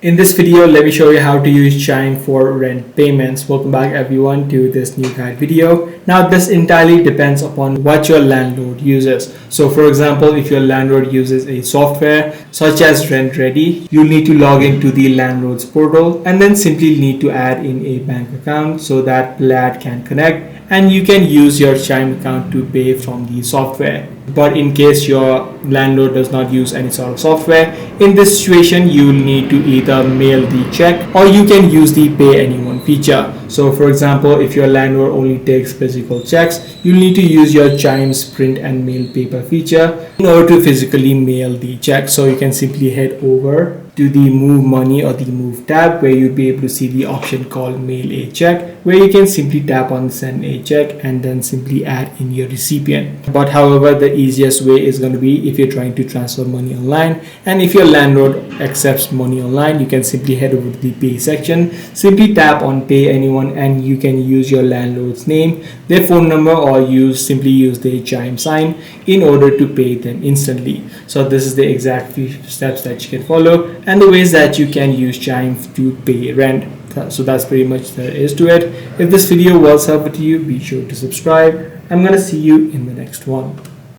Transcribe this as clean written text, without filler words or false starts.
In this video, let me show you how to use Chime for rent payments. Welcome back everyone to this new guide video. Now this entirely depends upon what your landlord uses. So for example, if your landlord uses a software such as Rent Ready, you'll need to log into the landlord's portal and then simply need to add in a bank account so that LAD can connect and you can use your Chime account to pay from the software. But in case your landlord does not use any sort of software, in this situation you will need to either mail the check or you can use the pay anyone feature. So for example, if your landlord only takes physical checks, you'll need to use your Chime's print and mail paper feature in order to physically mail the check. So you can simply head over to the Move Money or the Move tab where you'll be able to see the option called Mail a Check, where you can simply tap on Send a Check and then simply add in your recipient. But however, the easiest way is going to be if you're trying to transfer money online, and if your landlord accepts money online, you can simply head over to the Pay section, simply tap on Pay Anyone, and you can use your landlord's name, their phone number, or simply use the Chime sign in order to pay them instantly. So this is the exact few steps that you can follow and the ways that you can use Chime to pay rent. So that's pretty much there is to it. If this video was helpful to you, be sure to subscribe. I'm gonna see you in the next one.